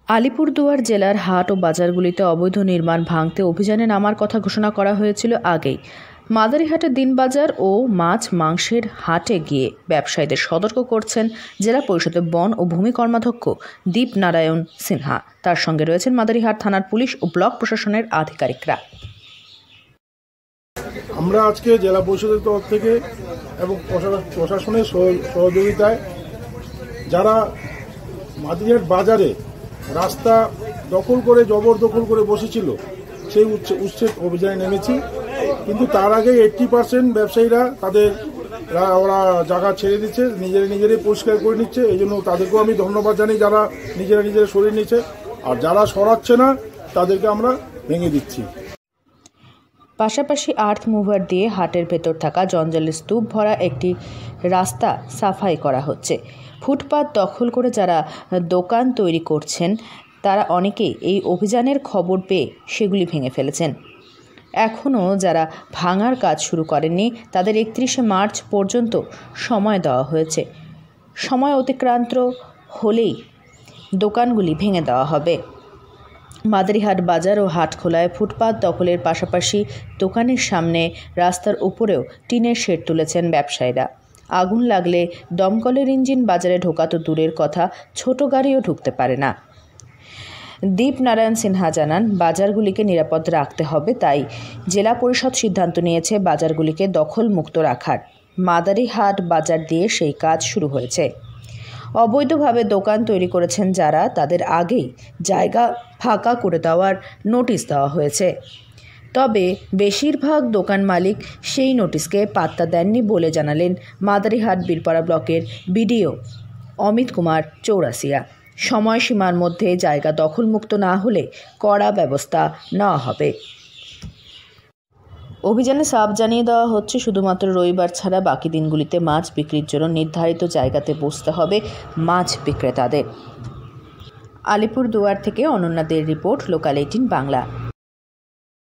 আলিপুরদুয়ার জেলার হাট ও বাজারগুলিতে অবৈধ নির্মাণ ভাঙতে অভিযানে নামার কথা ঘোষণা করা হয়েছিল আগেই। মাদারিহাটের দিনবাজার ও মাংসের হাটে গিয়ে ব্যবসায়ীদের সতর্ক করছেন জেলা পরিষদের বন ও ভূমি কর্মাধ্যক্ষ দীপনারায়ণ সিনহা। তার সঙ্গে রয়েছেন মাদারিহাট থানার পুলিশ ও ব্লক প্রশাসনের আধিকারিকরা। আমরা আজকে জেলা পরিষদের তরফ থেকে এবং প্রশাসনের সহযোগিতায় যারা মাদারিহাট বাজারে রাস্তা দখল করে জবরদখল করে বসেছিল সেই উচ্ছেদ অভিযানে নেমেছি। কিন্তু তার আগে 80% ব্যবসায়ীরা ওরা জায়গা ছেড়ে দিচ্ছে, নিজেরাই পরিষ্কার করে নিচ্ছে। এই জন্য তাদেরকেও আমি ধন্যবাদ জানাই যারা নিজেরা সরিয়ে নিচ্ছে, আর যারা সরাচ্ছে না তাদেরকে আমরা ভেঙে দিচ্ছি। পাশাপাশি আর্থ মুভার দিয়ে হাটের ভেতর থাকা জঞ্জালের স্তূপ ভরা একটি রাস্তা সাফাই করা হচ্ছে। ফুটপাত দখল করে যারা দোকান তৈরি করছেন তারা অনেকেই এই অভিযানের খবর পেয়ে সেগুলি ভেঙে ফেলেছেন। এখনও যারা ভাঙার কাজ শুরু করেননি তাদের 31শে মার্চ পর্যন্ত সময় দেওয়া হয়েছে। সময় অতিক্রান্ত হলেই দোকানগুলি ভেঙে দেওয়া হবে। মাদারিহাট বাজার ও হাটখোলায় ফুটপাত দখলের পাশাপাশি দোকানের সামনে রাস্তার উপরেও টিনের শেড তুলেছেন ব্যবসায়ীরা। আগুন লাগলে দমকলের ইঞ্জিন বাজারে ঢোকা তো দূরের কথা, ছোট গাড়িও ঢুকতে পারে না। দীপনারায়ণ সিনহা জানান, বাজারগুলিকে নিরাপদ রাখতে হবে, তাই জেলা পরিষদ সিদ্ধান্ত নিয়েছে বাজারগুলিকে দখল মুক্ত রাখার। মাদারিহাট বাজার দিয়ে সেই কাজ শুরু হয়েছে। অবৈধভাবে দোকান তৈরি করেছেন যারা, তাদের আগেই জায়গা ফাঁকা করে দেওয়ার নোটিশ দেওয়া হয়েছে। তবে বেশিরভাগ দোকান মালিক সেই নোটিশকে পাত্তা দেননি বলে জানালেন মাদারিহাট বীরপাড়া ব্লকের বিডিও অমিত কুমার চৌরাসিয়া। সময়সীমার মধ্যে জায়গা দখলমুক্ত না হলে কড়া ব্যবস্থা নেওয়া হবে। অভিযানে সাফ জানিয়ে দেওয়া হচ্ছে, শুধুমাত্র রবিবার ছাড়া বাকি দিনগুলিতে মাছ বিক্রির জন্য নির্ধারিত জায়গাতে বসতে হবে মাছ বিক্রেতাদের। আলিপুরদুয়ার থেকে অনন্যা দের রিপোর্ট, লোকাল 18 বাংলা।